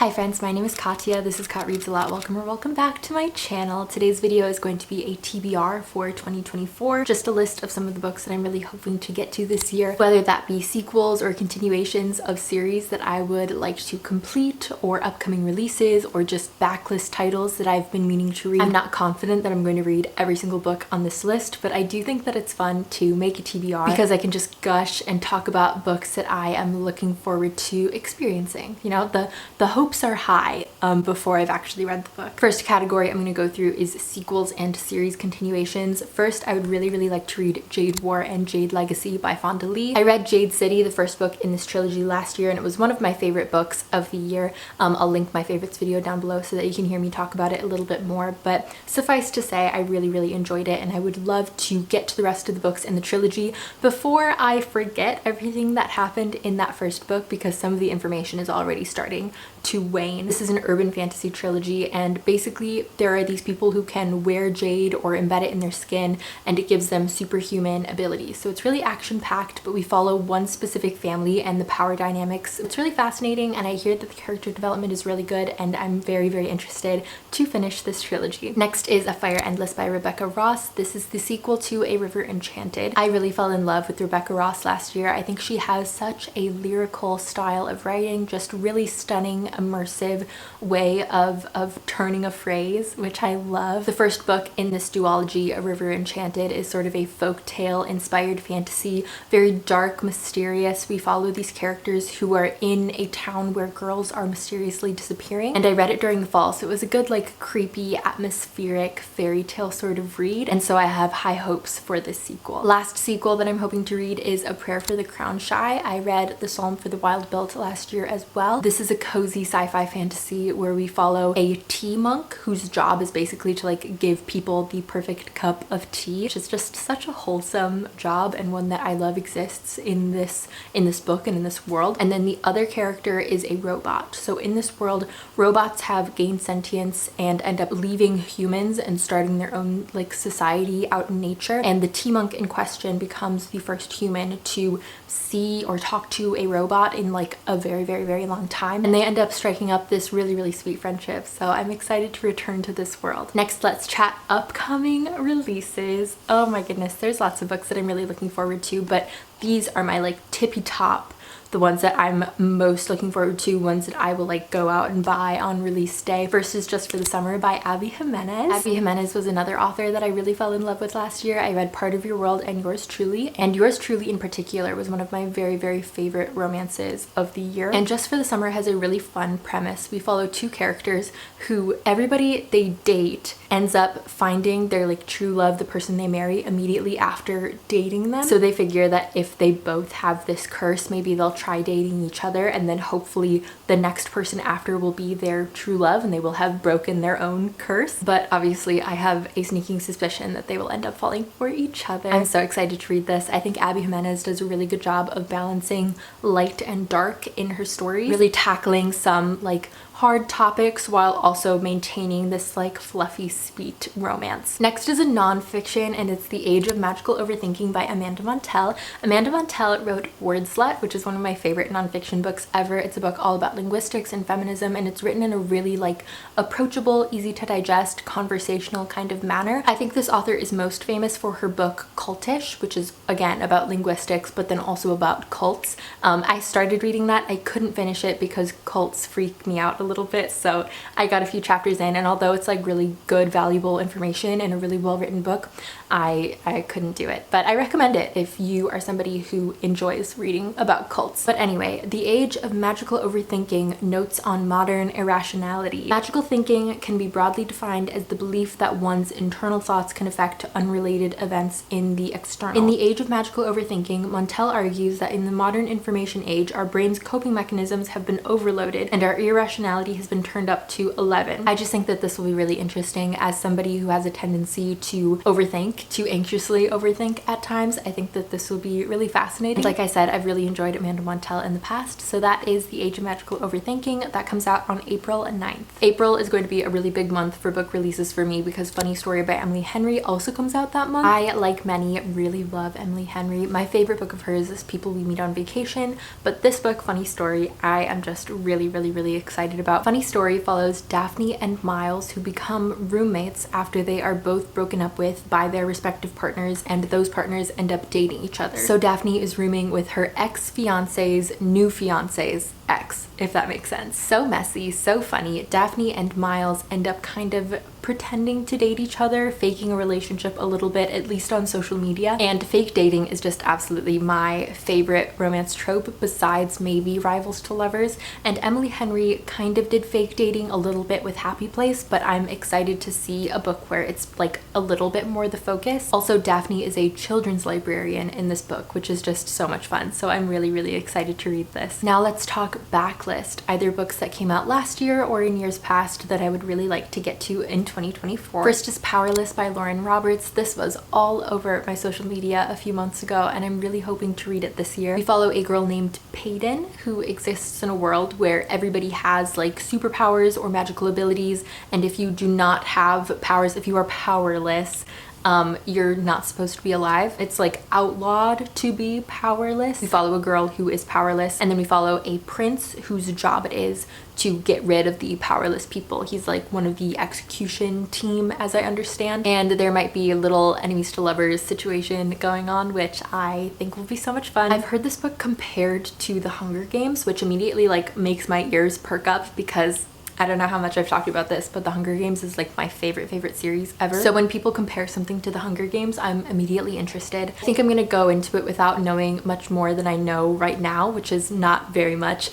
Hi friends, my name is Katya. This is Kat Reads a Lot. Welcome or welcome back to my channel. Today's video is going to be a TBR for 2024. Just a list of some of the books that I'm really hoping to get to this year, whether that be sequels or continuations of series that I would like to complete, or upcoming releases, or just backlist titles that I've been meaning to read. I'm not confident that I'm going to read every single book on this list, but I do think that it's fun to make a TBR because I can just gush and talk about books that I am looking forward to experiencing. You know, the hopes are high before I've actually read the book. First category I'm going to go through is sequels and series continuations. First, I would really like to read Jade War and Jade Legacy by Fonda. I read Jade City, the first book in this trilogy, last year, and it was one of my favorite books of the year. I'll link my favorites video down below so that you can hear me talk about it a little bit more, but suffice to say I really enjoyed it, and I would love to get to the rest of the books in the trilogy before I forget everything that happened in that first book, because some of the information is already starting to wane. This is an urban fantasy trilogy, and basically there are these people who can wear jade or embed it in their skin, and it gives them superhuman abilities. So it's really action-packed, but we follow one specific family and the power dynamics. It's really fascinating, and I hear that the character development is really good, and I'm very interested to finish this trilogy. Next is A Fire Endless by Rebecca Ross. This is the sequel to A River Enchanted. I really fell in love with Rebecca Ross last year. I think she has such a lyrical style of writing, just really stunning, immersive way of turning a phrase, which I love. The first book in this duology, A River Enchanted, is sort of a folktale inspired fantasy, very dark, mysterious. We follow these characters who are in a town where girls are mysteriously disappearing, and I read it during the fall, so it was a good, like, creepy, atmospheric fairy tale sort of read, and so I have high hopes for this sequel. Last sequel that I'm hoping to read is A Prayer for the Crown Shy. I read The Psalm for the Wilde last year as well. This is a cozy sci-fi fantasy where we follow a tea monk whose job is basically to, like, give people the perfect cup of tea, which is just such a wholesome job, and one that I love exists in this book and in this world. And then the other character is a robot. So in this world, robots have gained sentience and end up leaving humans and starting their own, like, society out in nature, and the tea monk in question becomes the first human to see or talk to a robot in, like, a very long time, and they end up striking up this really sweet friendship. So I'm excited to return to this world. Next, let's chat upcoming releases. Oh my goodness, there's lots of books that I'm really looking forward to, but these are my, like, tippy top, the ones that I'm most looking forward to, ones that I will, like, go out and buy on release day. First is Just for the Summer by Abby Jimenez. Abby Jimenez was another author that I really fell in love with last year. I read Part of Your World and Yours Truly in particular was one of my very favorite romances of the year. And Just for the Summer has a really fun premise. We follow two characters who everybody they date ends up finding their, like, true love, the person they marry, immediately after dating them. So they figure that if they both have this curse, maybe they'll try dating each other, and then hopefully the next person after will be their true love and they will have broken their own curse. But obviously I have a sneaking suspicion that they will end up falling for each other. I'm so excited to read this. I think Abby Jimenez does a really good job of balancing light and dark in her stories, really tackling some, like, hard topics while also maintaining this, like, fluffy, sweet romance. Next is a nonfiction, and it's The Age of Magical Overthinking by Amanda Montell. Amanda Montell wrote wordsl, which is one of my favorite nonfiction books ever. It's a book all about linguistics and feminism, and it's written in a really, like, approachable, easy to digest, conversational kind of manner. I think this author is most famous for her book Cultish, which is, again, about linguistics, but then also about cults. I started reading that. I couldn't finish it because cults freak me out a little bit, so I got a few chapters in, and although it's, like, really good, valuable information and a really well-written book, I couldn't do it. But I recommend it if you are somebody who enjoys reading about cults. But anyway, The Age of Magical Overthinking: Notes on Modern Irrationality. Magical thinking can be broadly defined as the belief that one's internal thoughts can affect unrelated events in the external. In The Age of Magical Overthinking, Montell argues that in the modern information age, our brain's coping mechanisms have been overloaded and our irrationality has been turned up to 11. I just think that this will be really interesting as somebody who has a tendency to overthink, to anxiously overthink at times. I think that this will be really fascinating. Like I said, I've really enjoyed Amanda Montell in the past, so that is The Age of Magical Overthinking. That comes out on April 9th. April is going to be a really big month for book releases for me because Funny Story by Emily Henry also comes out that month. I, like many, really love Emily Henry. My favorite book of hers is People We Meet on Vacation, but this book, Funny Story, I am just really excited about. about. Funny story follows Daphne and Miles, who become roommates after they are both broken up with by their respective partners, and those partners end up dating each other. So Daphne is rooming with her ex-fiance's new fiance's ex, if that makes sense. So messy, so funny. Daphne and Miles end up kind of pretending to date each other, faking a relationship a little bit, at least on social media. And fake dating is just absolutely my favorite romance trope, besides maybe Rivals to Lovers. And Emily Henry kind of did fake dating a little bit with Happy Place, but I'm excited to see a book where it's like a little bit more the focus. Also, Daphne is a children's librarian in this book, which is just so much fun. So I'm really excited to read this. Now let's talk backlist, either books that came out last year or in years past that I would really like to get to in 2024. First is Powerless by Lauren Roberts. This was all over my social media a few months ago, and I'm really hoping to read it this year. We follow a girl named Payton who exists in a world where everybody has like superpowers or magical abilities, and if you do not have powers, if you are powerless, you're not supposed to be alive. It's like outlawed to be powerless. We follow a girl who is powerless, and then we follow a prince whose job it is to get rid of the powerless people. He's like one of the execution team, as I understand, and there might be a little enemies to lovers situation going on, which I think will be so much fun. I've heard this book compared to The Hunger Games, which immediately like makes my ears perk up, because I don't know how much I've talked about this, but The Hunger Games is like my favorite series ever. So when people compare something to The Hunger Games, I'm immediately interested. I think I'm gonna go into it without knowing much more than I know right now, which is not very much,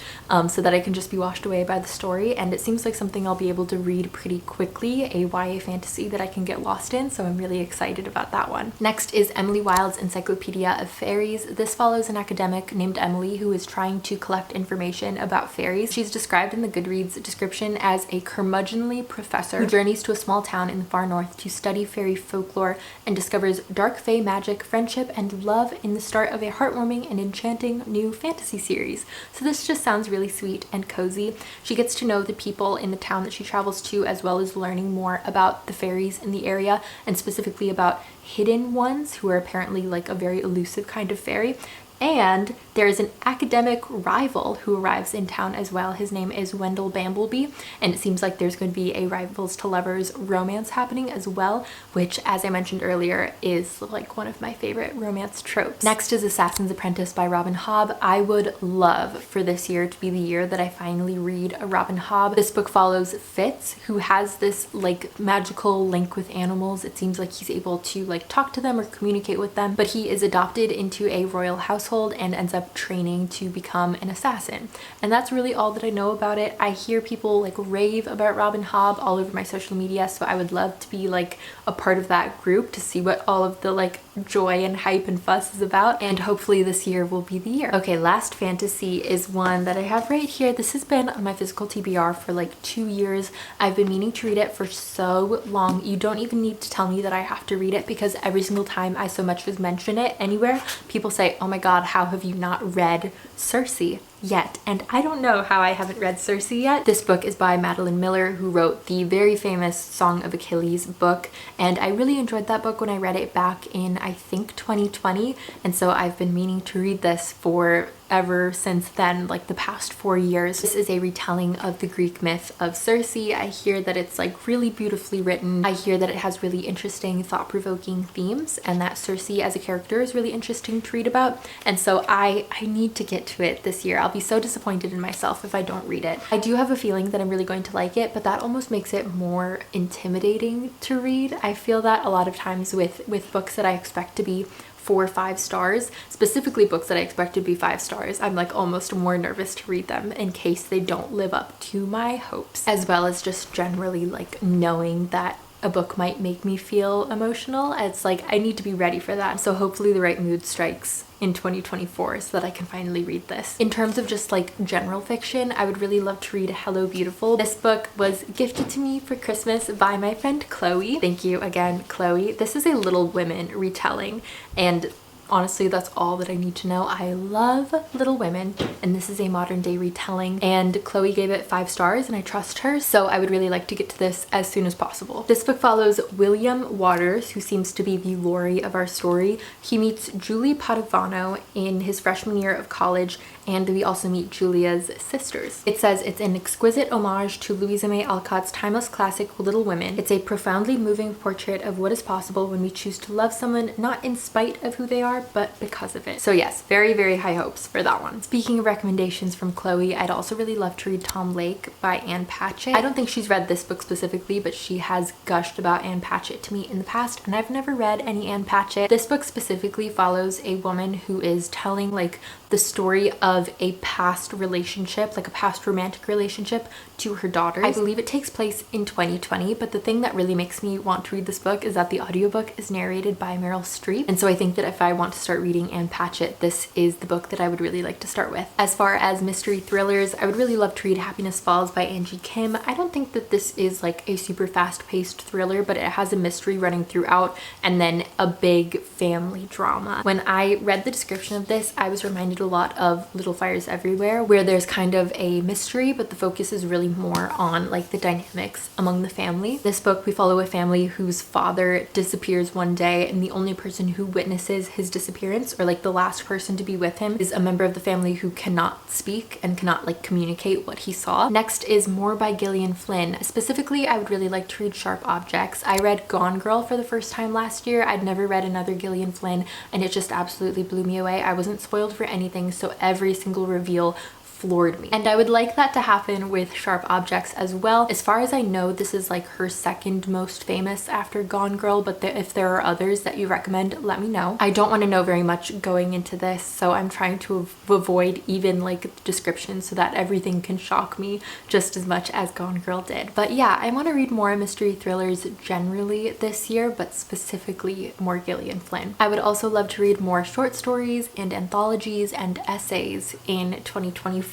so that I can just be washed away by the story. And it seems like something I'll be able to read pretty quickly, a YA fantasy that I can get lost in, so I'm really excited about that one. Next is Emily Wilde's Encyclopedia of Faeries. This follows an academic named Emily who is trying to collect information about fairies. She's described in the Goodreads description as a curmudgeonly professor who journeys to a small town in the far north to study fairy folklore and discovers dark fae magic, friendship, and love in the start of a heartwarming and enchanting new fantasy series. So this just sounds really sweet and cozy. She gets to know the people in the town that she travels to, as well as learning more about the fairies in the area, and specifically about hidden ones who are apparently like a very elusive kind of fairy. And there is an academic rival who arrives in town as well. His name is Wendell Bambleby, and it seems like there's going to be a Rivals to Lovers romance happening as well, which, as I mentioned earlier, is like one of my favorite romance tropes. Next is Assassin's Apprentice by Robin Hobb. I would love for this year to be the year that I finally read a Robin Hobb. This book follows Fitz, who has this like magical link with animals. It seems like he's able to like talk to them or communicate with them, but he is adopted into a royal household and ends up training to become an assassin. And that's really all that I know about it. I hear people like rave about Robin Hobb all over my social media, so I would love to be like a part of that group to see what all of the like joy and hype and fuss is about, and hopefully this year will be the year. Okay, last fantasy is one that I have right here. This has been on my physical TBR for like 2 years. I've been meaning to read it for so long. You don't even need to tell me that I have to read it, because every single time I so much as mention it anywhere, people say, oh my god, how have you not read Circe yet? And I don't know how I haven't read Circe yet. This book is by Madeline Miller, who wrote the very famous Song of Achilles book, and I really enjoyed that book when I read it back in, I think, 2020, and so I've been meaning to read this for ever since then, like the past 4 years. This is a retelling of the Greek myth of Circe. I hear that it's like really beautifully written. I hear that it has really interesting, thought-provoking themes, and that Circe as a character is really interesting to read about, and so I need to get to it this year. I'll be so disappointed in myself if I don't read it. I do have a feeling that I'm really going to like it, but that almost makes it more intimidating to read. I feel that a lot of times with books that I expect to be 4 or 5 stars, specifically books that I expect to be 5 stars, I'm like almost more nervous to read them in case they don't live up to my hopes, as well as just generally like knowing that a book might make me feel emotional. It's like I need to be ready for that. So hopefully the right mood strikes in 2024 so that I can finally read this. In terms of just like general fiction, I would really love to read Hello Beautiful. This book was gifted to me for Christmas by my friend Chloe. Thank you again, Chloe. This is a Little Women retelling, and honestly, that's all that I need to know. I love Little Women, and this is a modern day retelling, and Chloe gave it 5 stars, and I trust her, so I would really like to get to this as soon as possible. This book follows William Waters, who seems to be the Laurie of our story. He meets Julie Padovano in his freshman year of college, and we also meet Julia's sisters. It says it's an exquisite homage to Louisa May Alcott's timeless classic Little Women. It's a profoundly moving portrait of what is possible when we choose to love someone not in spite of who they are, but because of it. So yes, very, very high hopes for that one. Speaking of recommendations from Chloe, I'd also really love to read Tom Lake by Anne Patchett. I don't think she's read this book specifically, but she has gushed about Anne Patchett to me in the past, and I've never read any Anne Patchett. This book specifically follows a woman who is telling like the story of a past relationship, like a past romantic relationship, to her daughters. I believe it takes place in 2020, but the thing that really makes me want to read this book is that the audiobook is narrated by Meryl Streep. And so I think that if I want to start reading Anne Patchett, this is the book that I would really like to start with. As far as mystery thrillers, I would really love to read Happiness Falls by Angie Kim. I don't think that this is like a super fast-paced thriller, but it has a mystery running throughout and then a big family drama. When I read the description of this, I was reminded a lot of Little Fires Everywhere, where there's kind of a mystery, but the focus is really more on like the dynamics among the family. This book, we follow a family whose father disappears one day, and the only person who witnesses his disappearance, or like the last person to be with him, is a member of the family who cannot speak and cannot like communicate what he saw. Next is More by Gillian Flynn. Specifically, I would really like to read Sharp Objects. I read Gone Girl for the first time last year. I'd never read another Gillian Flynn, and it just absolutely blew me away. I wasn't spoiled for anything, so every single reveal floored me. And I would like that to happen with Sharp Objects as well. As far as I know, this is like her second most famous after Gone Girl, but if there are others that you recommend, let me know. I don't want to know very much going into this, so I'm trying to avoid even like the description so that everything can shock me just as much as Gone Girl did. But yeah, I want to read more mystery thrillers generally this year, but specifically more Gillian Flynn. I would also love to read more short stories and anthologies and essays in 2024.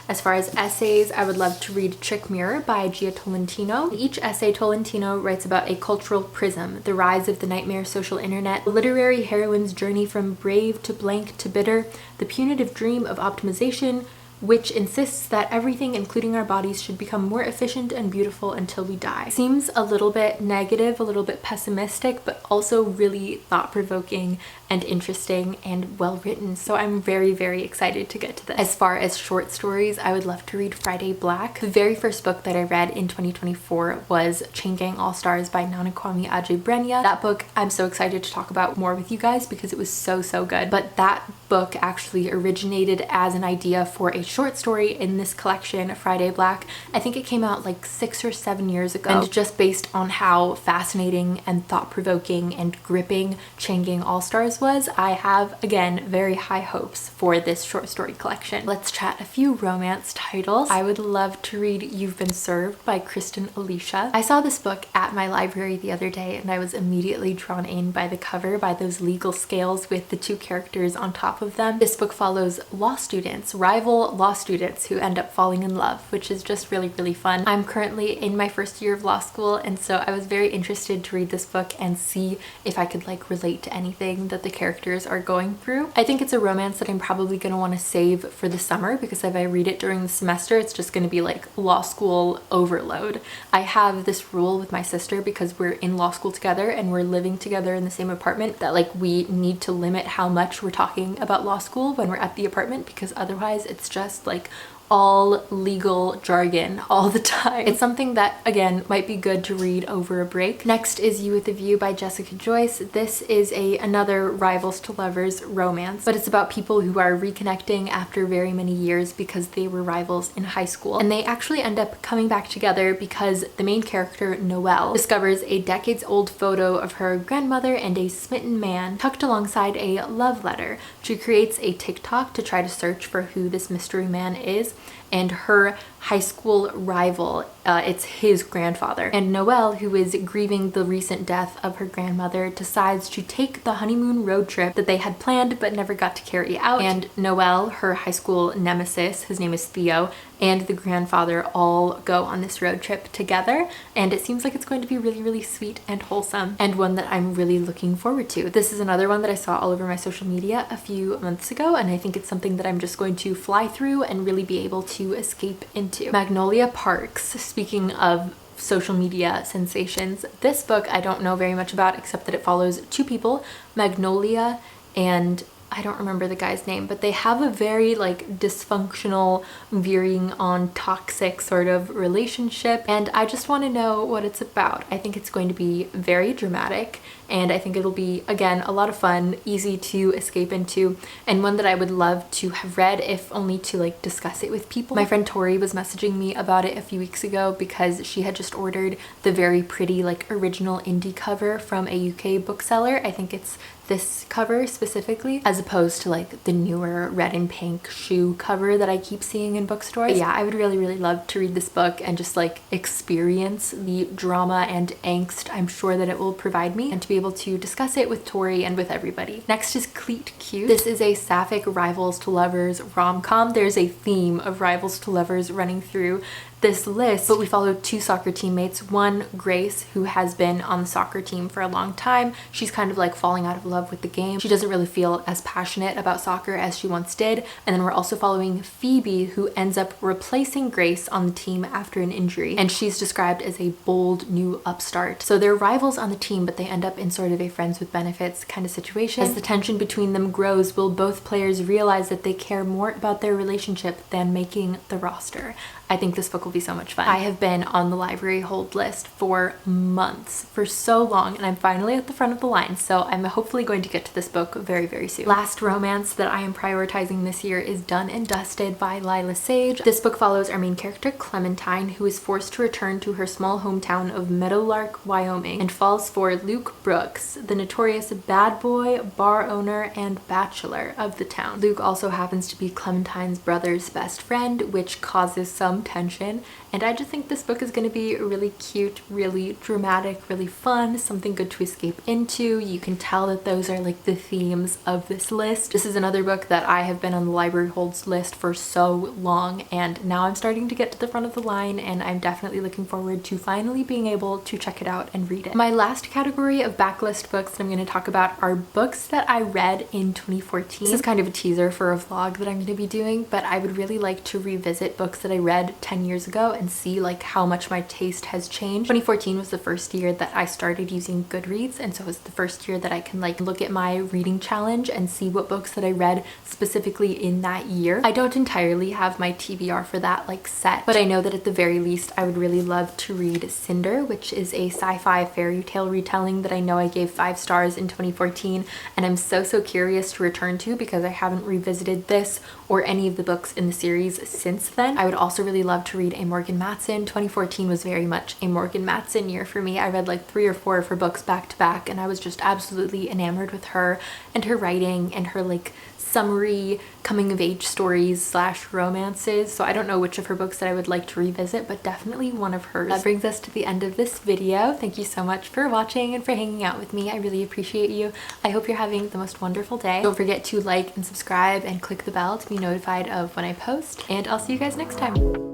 As far as essays, I would love to read Trick Mirror by Gia Tolentino. In each essay, Tolentino writes about a cultural prism, the rise of the nightmare social internet, the literary heroine's journey from brave to blank to bitter, the punitive dream of optimization, which insists that everything, including our bodies, should become more efficient and beautiful until we die. Seems a little bit negative, a little bit pessimistic, but also really thought-provoking and interesting and well written. So I'm very, very excited to get to this. As far as short stories, I would love to read Friday Black. The very first book that I read in 2024 was Chain Gang All Stars by Nanakwame Adjei-Brenyah. That book I'm so excited to talk about more with you guys because it was so, so good. But that book actually originated as an idea for a short story in this collection, Friday Black. I think it came out like 6 or 7 years ago. And just based on how fascinating and thought-provoking and gripping Chain Gang All Stars was, I have, again, very high hopes for this short story collection. Let's chat a few romance titles. I would love to read You've Been Served by Kristen Alicia. I saw this book at my library the other day and I was immediately drawn in by the cover, by those legal scales with the two characters on top of them. This book follows law students, rival law students who end up falling in love, which is just really, really fun. I'm currently in my first year of law school, and so I was very interested to read this book and see if I could like relate to anything that the characters are going through. I think it's a romance that I'm probably going to want to save for the summer because if I read it during the semester, it's just going to be like law school overload. I have this rule with my sister because we're in law school together and we're living together in the same apartment that like we need to limit how much we're talking about law school when we're at the apartment because otherwise it's just like all legal jargon all the time. It's something that, again, might be good to read over a break. Next is You with a View by Jessica Joyce. This is another rivals to lovers romance, but it's about people who are reconnecting after very many years because they were rivals in high school. And they actually end up coming back together because the main character, Noelle, discovers a decades-old photo of her grandmother and a smitten man tucked alongside a love letter. She creates a TikTok to try to search for who this mystery man is, and her high school rival, it's his grandfather. And Noelle, who is grieving the recent death of her grandmother, decides to take the honeymoon road trip that they had planned but never got to carry out. And Noelle, her high school nemesis, his name is Theo, and the grandfather all go on this road trip together. And it seems like it's going to be really, really sweet and wholesome, and one that I'm really looking forward to. This is another one that I saw all over my social media a few months ago, and I think it's something that I'm just going to fly through and really be able to escape into. Magnolia Parks. Speaking of social media sensations, this book I don't know very much about except that it follows two people, Magnolia and I don't remember the guy's name, but they have a very like dysfunctional, veering on toxic sort of relationship, and I just want to know what it's about. I think it's going to be very dramatic, and I think it'll be, again, a lot of fun, easy to escape into, and one that I would love to have read, if only to like discuss it with people. My friend Tori was messaging me about it a few weeks ago because she had just ordered the very pretty like original indie cover from a UK bookseller. I think it's this cover specifically, as opposed to like the newer red and pink shoe cover that I keep seeing in bookstores. But yeah, I would really love to read this book and just like experience the drama and angst I'm sure that it will provide me, and to be able to discuss it with Tori and with everybody. Next is Cleat Cute. This is a sapphic rivals to lovers rom-com. There's a theme of rivals to lovers running through this list, but we follow two soccer teammates. One, Grace, who has been on the soccer team for a long time. She's kind of like falling out of love with the game. She doesn't really feel as passionate about soccer as she once did. And then we're also following Phoebe, who ends up replacing Grace on the team after an injury, and she's described as a bold new upstart. So they're rivals on the team, but they end up in sort of a friends with benefits kind of situation. As the tension between them grows, will both players realize that they care more about their relationship than making the roster? I think this book will be so much fun. I have been on the library hold list for months, for so long, and I'm finally at the front of the line, so I'm hopefully going to get to this book very soon. Last romance that I am prioritizing this year is Done and Dusted by Lila Sage. This book follows our main character Clementine, who is forced to return to her small hometown of Meadowlark, Wyoming, and falls for Luke Brooks, the notorious bad boy, bar owner, and bachelor of the town. Luke also happens to be Clementine's brother's best friend, which causes some tension, and I just think this book is going to be really cute, really dramatic, really fun, something good to escape into. You can tell that those are like the themes of this list. This is another book that I have been on the library holds list for so long, and now I'm starting to get to the front of the line, and I'm definitely looking forward to finally being able to check it out and read it. My last category of backlist books that I'm going to talk about are books that I read in 2014. This is kind of a teaser for a vlog that I'm going to be doing, but I would really like to revisit books that I read 10 years ago and see like how much my taste has changed. 2014 was the first year that I started using Goodreads, and so it's the first year that I can like look at my reading challenge and see what books that I read specifically in that year. I don't entirely have my TBR for that like set, but I know that at the very least I would really love to read Cinder, which is a sci-fi fairy tale retelling that I know I gave 5 stars in 2014, and I'm so curious to return to because I haven't revisited this or any of the books in the series since then. I would also really love to read a Morgan Matson. 2014 was very much a Morgan Matson year for me. I read like 3 or 4 of her books back to back, and I was just absolutely enamored with her and her writing and her like summary coming of age stories / romances. So I don't know which of her books that I would like to revisit, but definitely one of hers. That brings us to the end of this video. Thank you so much for watching and for hanging out with me. I really appreciate you. I hope you're having the most wonderful day. Don't forget to like and subscribe and click the bell to be notified of when I post, and I'll see you guys next time.